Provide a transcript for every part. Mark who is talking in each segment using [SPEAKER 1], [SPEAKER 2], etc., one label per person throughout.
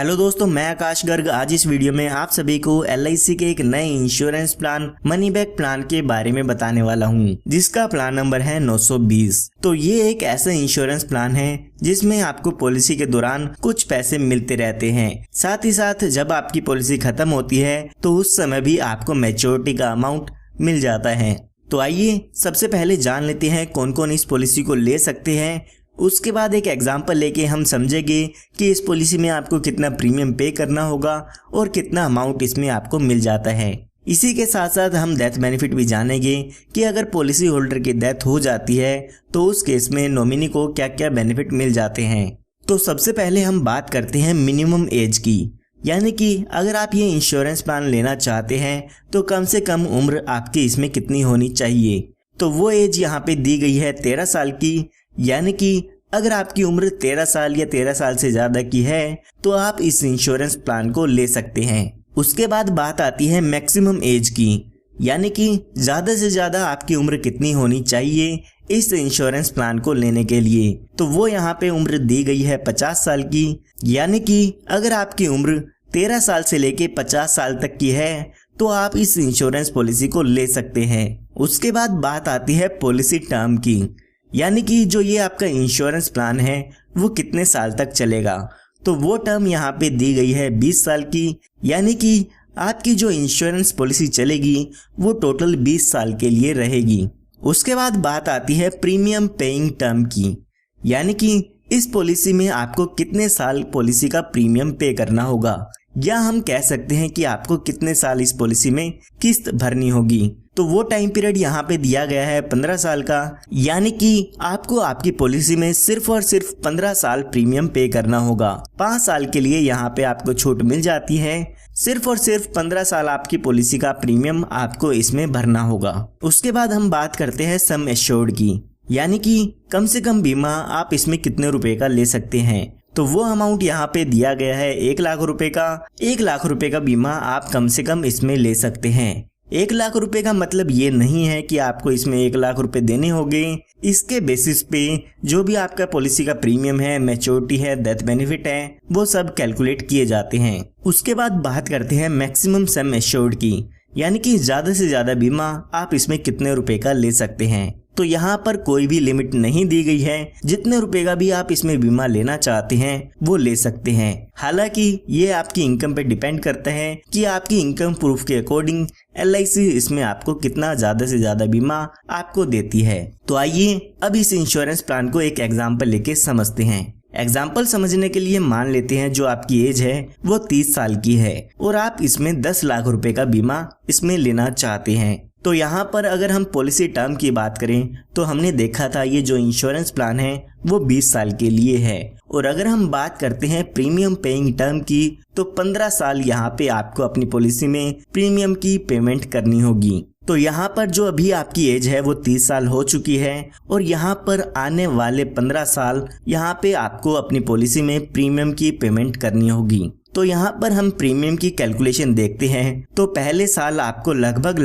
[SPEAKER 1] Hello दोस्तों, मैं आकाश गर्ग। आज इस वीडियो में आप सभी को LIC के एक नए insurance plan money back plan के बारे में बताने वाला हूं, जिसका प्लान नंबर है 920। तो ये एक ऐसा इंश्योरेंस प्लान है जिसमें आपको पॉलिसी के दौरान कुछ पैसे मिलते रहते हैं। साथ ही साथ जब आपकी पॉलिसी खत्म होती है तो उस समय भी आपको मैच्योरिटी का अमाउंट मिल जाता है। तो आइए सबसे पहले जान लेते हैं कौन कौन इस पॉलिसी को ले सकते हैं। उसके बाद एक एग्जाम्पल लेके हम समझेंगे कि इस पॉलिसी में आपको कितना प्रीमियम पे करना होगा और कितना अमाउंट इसमें आपको मिल जाता है। इसी के साथ साथ हम डेथ बेनिफिट भी जानेंगे कि अगर पॉलिसी होल्डर की डेथ हो जाती है तो उस केस में नॉमिनी को क्या क्या बेनिफिट मिल जाते हैं। तो सबसे पहले हम बात करते हैं मिनिमम एज की, यानी कि अगर आप ये इंश्योरेंस प्लान लेना चाहते हैं तो कम से कम उम्र आपकी इसमें कितनी होनी चाहिए। तो वो एज यहाँ पे दी गई है 13 साल की, यानी कि अगर आपकी उम्र 13 साल या 13 साल से ज़्यादा की है तो आप इस इंश्योरेंस प्लान को ले सकते हैं। उसके बाद बात आती है मैक्सिमम एज की, यानी कि ज़्यादा से ज़्यादा आपकी उम्र कितनी होनी चाहिए इस इंश्योरेंस प्लान को लेने के लिए। तो वो यहाँ पे उम्र दी गई है 50 साल की, यानी कि अगर आपकी उम्र 13 साल से लेके 50 साल तक की है तो आप इस इंश्योरेंस पॉलिसी को ले सकते हैं। उसके बाद बात आती है पॉलिसी टर्म की, यानी कि जो ये आपका इंश्योरेंस प्लान है वो कितने साल तक चलेगा। तो वो टर्म यहाँ पे दी गई है 20 साल की, यानी कि आपकी जो इंश्योरेंस पॉलिसी चलेगी वो टोटल 20 साल के लिए रहेगी। उसके बाद बात आती है प्रीमियम पेइंग टर्म की, यानी कि इस पॉलिसी में आपको कितने साल पॉलिसी का प्रीमियम पे करना होगा, या हम कह सकते हैं कि आपको कितने साल इस पॉलिसी में किस्त भरनी होगी। तो वो टाइम पीरियड यहाँ पे दिया गया है 15 साल का, यानी कि आपको आपकी पॉलिसी में सिर्फ और सिर्फ 15 साल प्रीमियम पे करना होगा। 5 साल के लिए यहाँ पे आपको छूट मिल जाती है। सिर्फ और सिर्फ 15 साल आपकी पॉलिसी का प्रीमियम आपको इसमें भरना होगा। उसके बाद हम बात करते हैं सम एश्योर्ड की, यानी कि कम से कम बीमा आप इसमें कितने रुपए का ले सकते हैं। तो वो अमाउंट यहाँ पे दिया गया है 1 लाख रुपए का। 1 लाख रुपए का बीमा आप कम से कम इसमें ले सकते हैं। 1 लाख रुपए का मतलब ये नहीं है कि आपको इसमें 1 लाख रुपए देने होंगे। इसके बेसिस पे जो भी आपका पॉलिसी का प्रीमियम है, मैच्योरिटी है, डेथ बेनिफिट है, वो सब कैलकुलेट किए जाते हैं। उसके बाद बात करते हैं मैक्सिमम सम एश्योर्ड की, यानी कि ज्यादा से ज्यादा बीमा आप इसमें कितने रुपए का ले सकते हैं। तो यहाँ पर कोई भी लिमिट नहीं दी गई है, जितने रुपए का भी आप इसमें बीमा लेना चाहते हैं वो ले सकते हैं। हालांकि ये आपकी इनकम पे डिपेंड करता है कि आपकी इनकम प्रूफ के अकॉर्डिंग LIC इसमें आपको कितना ज्यादा से ज्यादा बीमा आपको देती है। तो आइए अब इस इंश्योरेंस प्लान को एक एग्जाम्पल लेके समझते हैं। एग्जाम्पल समझने के लिए मान लेते हैं जो आपकी एज है वो 30 साल की है और आप इसमें 10 लाख रुपए का बीमा इसमें लेना चाहते हैं। तो यहाँ पर अगर हम पॉलिसी टर्म की बात करें तो हमने देखा था ये जो इंश्योरेंस प्लान है वो 20 साल के लिए है। और अगर हम बात करते हैं प्रीमियम पेइंग टर्म की तो 15 साल यहाँ पे आपको अपनी पॉलिसी में प्रीमियम की पेमेंट करनी होगी। तो यहाँ पर जो अभी आपकी एज है वो 30 साल हो चुकी है और यहाँ पर आने वाले 15 साल यहाँ पे आपको अपनी पॉलिसी में प्रीमियम की पेमेंट करनी होगी। तो यहाँ पर हम प्रीमियम की कैलकुलेशन देखते हैं तो पहले साल आपको लगभग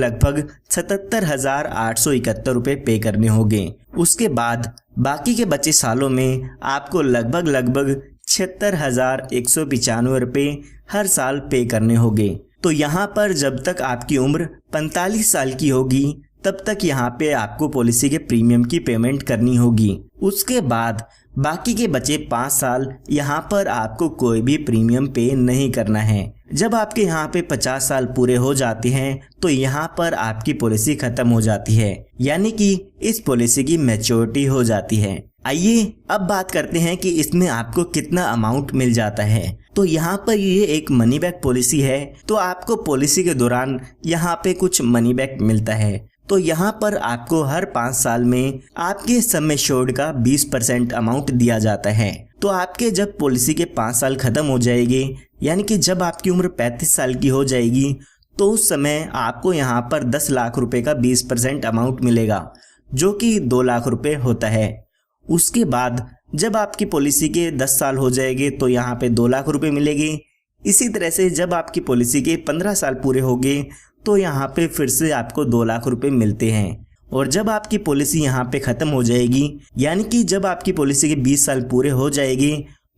[SPEAKER 1] 77,871 रुपए पे करने होंगे। उसके बाद बाकी के बचे सालों में आपको लगभग 76,195 रुपए हर साल पे करने होंगे। तो यहाँ पर जब तक आपकी उम्र 45 साल की होगी तब तक यहाँ पे आपको पॉलिसी के प्रीमियम की पेमेंट करनी होगी। उसके बाद बाकी के बचे 5 साल यहाँ पर आपको कोई भी प्रीमियम पे नहीं करना है। जब आपके यहाँ पे 50 साल पूरे हो जाते हैं तो यहाँ पर आपकी पॉलिसी खत्म हो जाती है, यानी कि इस पॉलिसी की मैच्योरिटी हो जाती है। आइए अब बात करते हैं कि इसमें आपको कितना अमाउंट मिल जाता है। तो यहाँ पर ये एक मनी बैक पॉलिसी है, तो आपको पॉलिसी के दौरान यहाँ पे कुछ मनी बैक मिलता है। तो यहाँ पर आपको हर 5 साल में आपके सम एश्योर्ड का 20% अमाउंट दिया जाता है। तो आपके जब पॉलिसी के 5 साल खत्म हो जाएंगे, यानी कि जब आपकी उम्र 35 साल की हो जाएगी तो उस समय आपको यहाँ पर 10 लाख रुपए का 20% अमाउंट मिलेगा, जो कि 2 लाख रुपए होता है। उसके बाद जब आपकी पॉलिसी के 10 साल हो जाएंगे तो यहाँ पे 2 लाख रुपए मिलेंगे। इसी तरह से जब आपकी पॉलिसी के 15 साल पूरे हो गए तो यहाँ पे फिर से आपको 2 लाख रुपए मिलते हैं। और जब आपकी पॉलिसी यहाँ पे ख़त्म हो जाएगी, यानी कि जब आपकी पॉलिसी के 20 साल पूरे हो जाएगी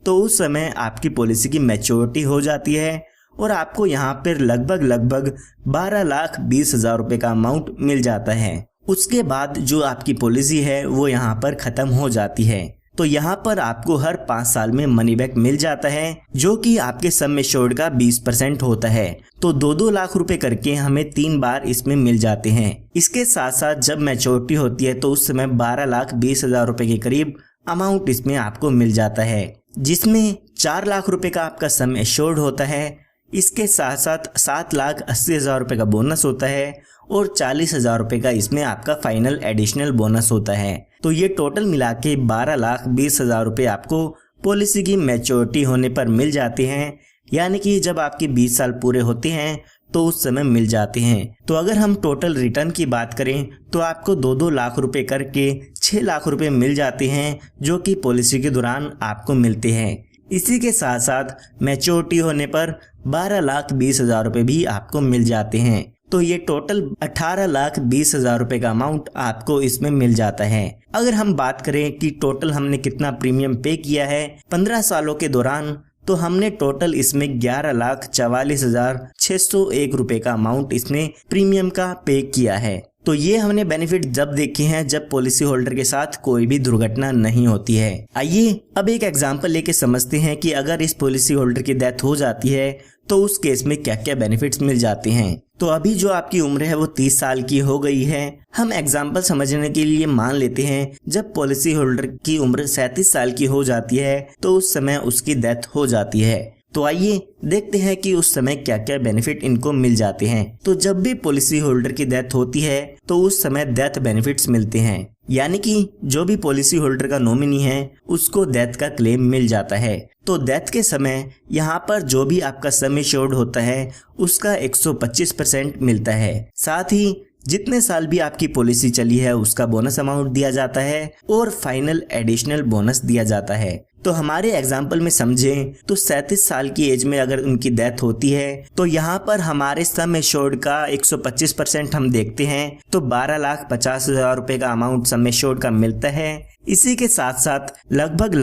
[SPEAKER 1] तो उस समय आपकी पॉलिसी की मैच्योरिटी हो जाती है और आपको यहाँ पर लगभग 12,20,000 रुपए का अमाउंट मिल जाता है। उसके बाद जो आपकी पॉलिसी है वो यहाँ पर खत्म हो जाती है। तो यहाँ पर आपको हर 5 साल में मनी बैक मिल जाता है, जो कि आपके सम एश्योर्ड का 20% होता है। तो 2-2 लाख रुपए करके हमें 3 बार इसमें मिल जाते हैं। इसके साथ साथ जब मैच्योरिटी होती है तो उस समय 12,20,000 रुपए के करीब अमाउंट इसमें आपको मिल जाता है, जिसमें 4 लाख रुपए का आपका सम एश्योर्ड होता है। इसके साथ साथ 7,80,000 रुपए का बोनस होता है और 40,000 रुपए का इसमें आपका फाइनल एडिशनल बोनस होता है। तो ये टोटल मिला के 12,20,000 रुपए आपको पॉलिसी की मैच्योरिटी होने पर मिल जाते हैं, यानी कि जब आपके 20 साल पूरे होते हैं तो उस समय मिल जाते हैं। तो अगर हम टोटल रिटर्न की बात करें तो आपको 2-2 लाख रुपए करके 6 लाख रुपए मिल जाते हैं, जो कि पॉलिसी के दौरान आपको मिलते हैं। इसी के साथ साथ मैच्योरिटी होने पर 12,20,000 रुपए भी आपको मिल जाते हैं। तो ये टोटल 18,20,000 रुपए का अमाउंट आपको इसमें मिल जाता है। अगर हम बात करें कि टोटल हमने कितना प्रीमियम पे किया है 15 सालों के दौरान, तो हमने टोटल इसमें 11,44,601 रुपए का अमाउंट इसमें प्रीमियम का पे किया है। तो ये हमने बेनिफिट जब देखे हैं जब पॉलिसी होल्डर के साथ कोई भी दुर्घटना नहीं होती है। आइए अब एक एग्जांपल लेके समझते हैं कि अगर इस पॉलिसी होल्डर की डेथ हो जाती है तो उस केस में क्या क्या बेनिफिट्स मिल जाते हैं। तो अभी जो आपकी उम्र है वो 30 साल की हो गई है। हम एग्जांपल समझने के लिए मान लेते हैं जब पॉलिसी होल्डर की उम्र 37 साल की हो जाती है तो उस समय उसकी डेथ हो जाती है। तो आइए देखते हैं कि उस समय क्या क्या बेनिफिट इनको मिल जाते हैं। तो जब भी पॉलिसी होल्डर की डेथ होती है तो उस समय डेथ बेनिफिट्स मिलते हैं, यानी कि जो भी पॉलिसी होल्डर का नॉमिनी है उसको डेथ का क्लेम मिल जाता है। तो डेथ के समय यहाँ पर जो भी आपका सम एश्योर्ड होता है उसका 125% मिलता है। साथ ही जितने साल भी आपकी पॉलिसी चली है उसका बोनस अमाउंट दिया जाता है और फाइनल एडिशनल बोनस दिया जाता है। तो हमारे एग्जाम्पल में समझें तो 37 साल की एज में अगर उनकी डेथ होती है तो यहाँ पर हमारे सम एश्योर्ड का 125% हम देखते हैं तो 12,50,000 रुपए का अमाउंट सम एश्योर्ड का मिलता है। इसी के साथ साथ लगभग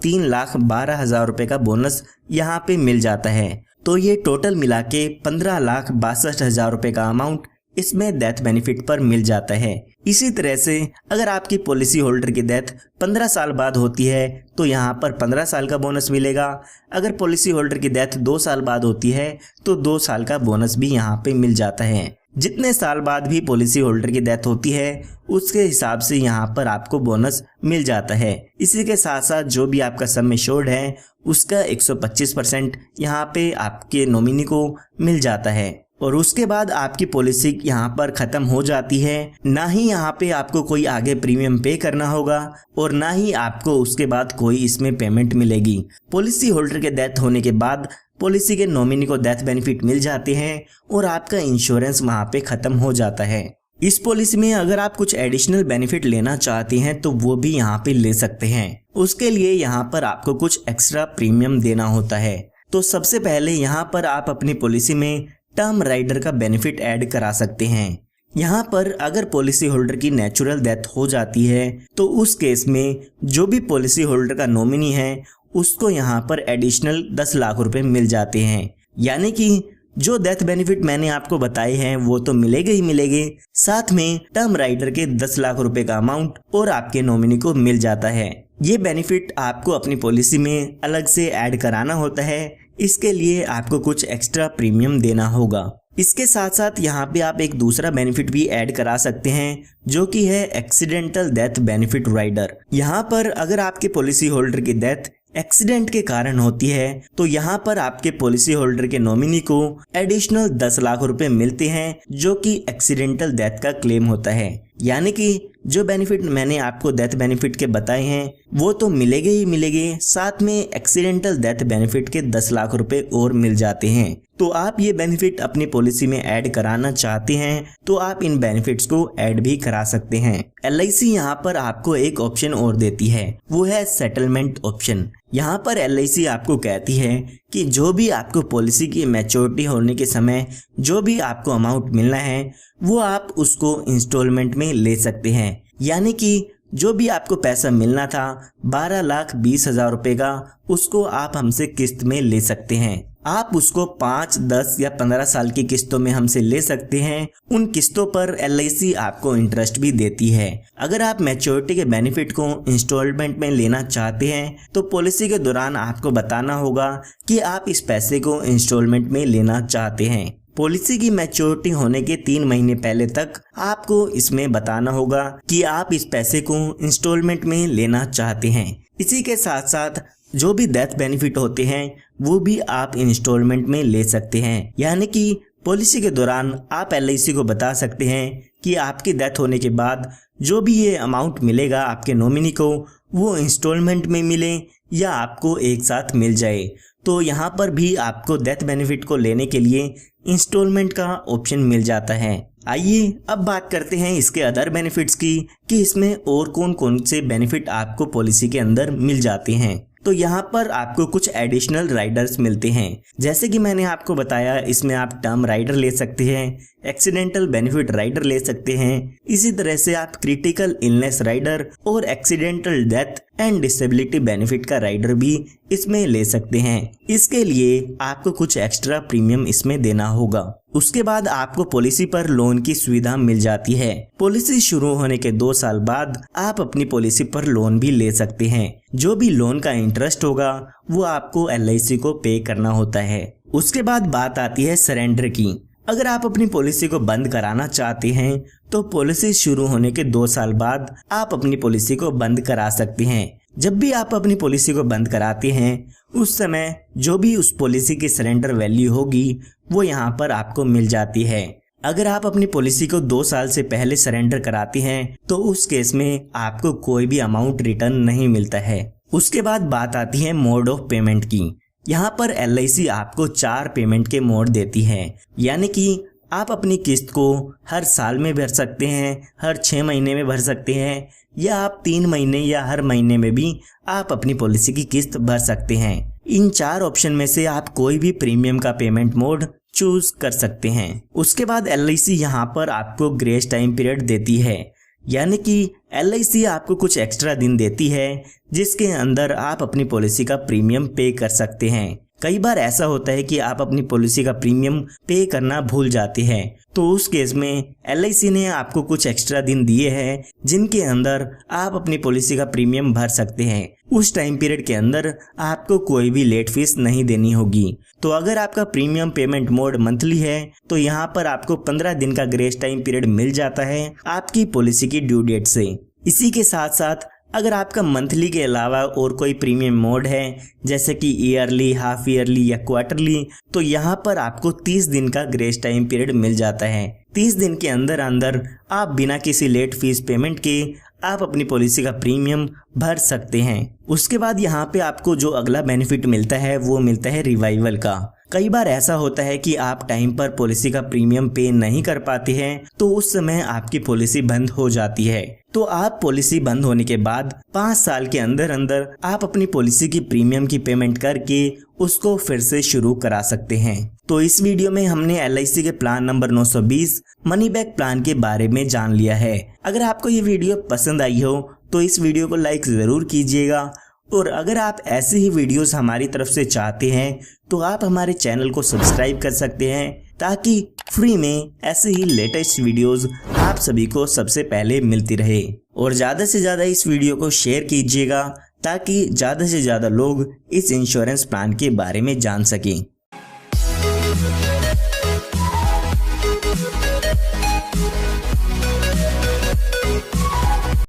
[SPEAKER 1] 3,12,000 रुपए का बोनस यहाँ पे मिल जाता है। तो ये टोटल मिला के 15,62,000 रुपए का अमाउंट इसमें डेथ बेनिफिट पर मिल जाता है। इसी तरह से अगर आपकी पॉलिसी होल्डर की डेथ 15 साल बाद होती है तो यहाँ पर 15 साल का बोनस मिलेगा। अगर पॉलिसी होल्डर की डेथ 2 साल बाद होती है तो 2 साल का बोनस भी यहाँ पे मिल जाता है। जितने साल बाद भी पॉलिसी होल्डर की डेथ होती है उसके हिसाब से यहाँ पर आपको बोनस मिल जाता है। इसी के साथ साथ जो भी आपका सम एश्योर्ड है उसका 125% यहाँ पे आपके नॉमिनी को मिल जाता है। और उसके बाद आपकी पॉलिसी यहाँ पर खत्म हो जाती है। ना ही यहाँ पे आपको कोई आगे प्रीमियम पे करना होगा और ना ही आपको उसके बाद कोई इसमें पेमेंट मिलेगी। पॉलिसी होल्डर के डेथ होने के बाद पॉलिसी के नॉमिनी को डेथ बेनिफिट मिल जाते हैं और आपका इंश्योरेंस वहाँ पे खत्म हो जाता है। इस पॉलिसी में अगर आप कुछ एडिशनल बेनिफिट लेना चाहते हैं तो वो भी यहाँ पे ले सकते हैं। उसके लिए यहाँ पर आपको कुछ एक्स्ट्रा प्रीमियम देना होता है। तो सबसे पहले यहाँ पर आप अपनी पॉलिसी में टर्म राइडर का बेनिफिट ऐड करा सकते हैं। यहाँ पर अगर पॉलिसी होल्डर की नेचुरल डेथ हो जाती है तो उस केस में जो भी पॉलिसी होल्डर का नॉमिनी है उसको यहाँ पर एडिशनल 10 लाख रुपए मिल जाते हैं। यानी कि जो डेथ बेनिफिट मैंने आपको बताए हैं वो तो मिलेंगे ही मिलेंगे, साथ में टर्म राइडर के 10 लाख रुपए का अमाउंट और आपके नॉमिनी को मिल जाता है। ये बेनिफिट आपको अपनी पॉलिसी में अलग से ऐड कराना होता है। इसके लिए आपको कुछ एक्स्ट्रा प्रीमियम देना होगा। इसके साथ साथ यहाँ पे आप एक दूसरा बेनिफिट भी ऐड करा सकते हैं जो कि है एक्सीडेंटल डेथ बेनिफिट राइडर। यहाँ पर अगर आपके पॉलिसी होल्डर की डेथ एक्सीडेंट के कारण होती है तो यहाँ पर आपके पॉलिसी होल्डर के नॉमिनी को एडिशनल 10 लाख रुपए मिलते हैं जो कि एक्सीडेंटल डेथ का क्लेम होता है। यानी कि जो बेनिफिट मैंने आपको डेथ बेनिफिट के बताए हैं वो तो मिलेंगे ही मिलेंगे, साथ में एक्सीडेंटल डेथ बेनिफिट के 10 लाख रुपए और मिल जाते हैं। तो आप ये बेनिफिट अपनी पॉलिसी में ऐड कराना चाहते हैं तो आप इन बेनिफिट्स को ऐड भी करा सकते हैं। LIC यहाँ पर आपको एक ऑप्शन और देती है, वो है सेटलमेंट ऑप्शन। यहाँ पर LIC आपको कहती है कि जो भी आपको पॉलिसी की मैच्योरिटी होने के समय जो भी आपको अमाउंट मिलना है वो आप उसको इंस्टॉलमेंट में ले सकते हैं। यानी कि जो भी आपको पैसा मिलना था 12,20,000 रुपए का, उसको आप हमसे किस्त में ले सकते हैं। आप उसको 5, 10 या 15 साल की किस्तों में हमसे ले सकते हैं। उन किस्तों पर LIC आपको इंटरेस्ट भी देती है। अगर आप मैच्योरिटी के बेनिफिट को इंस्टॉलमेंट में लेना चाहते हैं तो पॉलिसी के दौरान आपको बताना होगा कि आप इस पैसे को इंस्टॉलमेंट में लेना चाहते हैं। पॉलिसी की मैच्योरिटी होने के 3 महीने पहले तक आपको इसमें बताना होगा कि आप इस पैसे को इंस्टॉलमेंट में लेना चाहते हैं। इसी के साथ साथ जो भी डेथ बेनिफिट होते हैं वो भी आप इंस्टॉलमेंट में ले सकते हैं। यानी कि पॉलिसी के दौरान आप LIC को बता सकते हैं कि आपकी डेथ होने के बाद जो भी ये अमाउंट मिलेगा आपके नॉमिनी को, वो इंस्टॉलमेंट में मिले या आपको एक साथ मिल जाए। तो यहाँ पर भी आपको डेथ बेनिफिट को लेने के लिए इंस्टॉलमेंट का ऑप्शन मिल जाता है। आइए अब बात करते हैं इसके अदर बेनिफिट्स की कि इसमें और कौन कौन से बेनिफिट आपको पॉलिसी के अंदर मिल जाते हैं। तो यहाँ पर आपको कुछ एडिशनल राइडर्स मिलते हैं। जैसे कि मैंने आपको बताया, इसमें आप टर्म राइडर ले सकते हैं, एक्सीडेंटल बेनिफिट राइडर ले सकते हैं। इसी तरह से आप क्रिटिकल इलनेस राइडर और accidental death and disability benefit का राइडर भी इसमें ले सकते हैं। इसके लिए आपको कुछ एक्स्ट्रा प्रीमियम इसमें देना होगा। उसके बाद आपको पॉलिसी पर लोन की सुविधा मिल जाती है। पॉलिसी शुरू होने के 2 साल बाद आप अपनी पॉलिसी पर लोन भी ले सकते हैं। जो भी लोन का इंटरेस्ट होगा वो आपको LIC को पे करना होता है। उसके बाद बात आती है सरेंडर की। अगर आप अपनी पॉलिसी को बंद कराना चाहते हैं तो पॉलिसी शुरू होने के 2 साल बाद आप अपनी पॉलिसी को बंद करा सकते हैं। जब भी आप अपनी पॉलिसी को बंद कराते हैं उस समय जो भी उस पॉलिसी की सरेंडर वैल्यू होगी वो यहाँ पर आपको मिल जाती है। अगर आप अपनी पॉलिसी को 2 साल से पहले सरेंडर कराते हैं तो उस केस में आपको कोई भी अमाउंट रिटर्न नहीं मिलता है। उसके बाद बात आती है मोड ऑफ पेमेंट की। यहाँ पर LIC आपको 4 पेमेंट के मोड देती है। यानी कि आप अपनी किस्त को हर साल में भर सकते हैं, हर 6 महीने में भर सकते हैं, या आप 3 महीने या हर महीने में भी आप अपनी पॉलिसी की किस्त भर सकते हैं। इन 4 ऑप्शन में से आप कोई भी प्रीमियम का पेमेंट मोड चूज कर सकते हैं। उसके बाद LIC यहाँ पर आपको ग्रेस टाइम पीरियड देती है। यानी कि LIC आपको कुछ एक्स्ट्रा दिन देती है जिसके अंदर आप अपनी पॉलिसी का प्रीमियम पे कर सकते हैं। कई बार ऐसा होता है कि आप अपनी पॉलिसी का प्रीमियम पे करना भूल जाते हैं, तो उस केस में LIC ने आपको कुछ एक्स्ट्रा दिन दिए हैं जिनके अंदर आप अपनी पॉलिसी का प्रीमियम भर सकते हैं। उस टाइम पीरियड के अंदर आपको कोई भी लेट फीस नहीं देनी होगी। तो अगर आपका प्रीमियम पेमेंट मोड मंथली है तो यहाँ पर आपको 15 दिन का ग्रेस टाइम पीरियड मिल जाता है आपकी पॉलिसी की ड्यू डेट से। इसी के साथ साथ अगर आपका मंथली के अलावा और कोई प्रीमियम मोड है जैसे कि ईयरली, हाफ ईयरली या क्वार्टरली, तो यहाँ पर आपको 30 दिन का ग्रेस टाइम पीरियड मिल जाता है। 30 दिन के अंदर अंदर आप बिना किसी लेट फीस पेमेंट के आप अपनी पॉलिसी का प्रीमियम भर सकते हैं। उसके बाद यहाँ पे आपको जो अगला बेनिफिट मिलता है वो मिलता है रिवाइवल का। कई बार ऐसा होता है कि आप टाइम पर पॉलिसी का प्रीमियम पे नहीं कर पाते हैं तो उस समय आपकी पॉलिसी बंद हो जाती है। तो आप पॉलिसी बंद होने के बाद 5 साल के अंदर अंदर आप अपनी पॉलिसी की प्रीमियम की पेमेंट करके उसको फिर से शुरू करा सकते हैं। तो इस वीडियो में हमने LIC के plan number 920 money back plan के बारे में जान लिया है। अगर आपको ये वीडियो पसंद आई हो तो इस वीडियो को लाइक जरूर कीजिएगा, और अगर आप ऐसे ही वीडियोस हमारी तरफ से चाहते हैं तो आप हमारे चैनल को सब्सक्राइब कर सकते हैं ताकि फ्री में ऐसे ही लेटेस्ट वीडियोस आप सभी को सबसे पहले मिलती रहे। और ज़्यादा से ज़्यादा इस वीडियो को शेयर कीजिएगा ताकि ज़्यादा से ज़्यादा लोग इस इंश्योरेंस प्लान के बारे में जान सकें।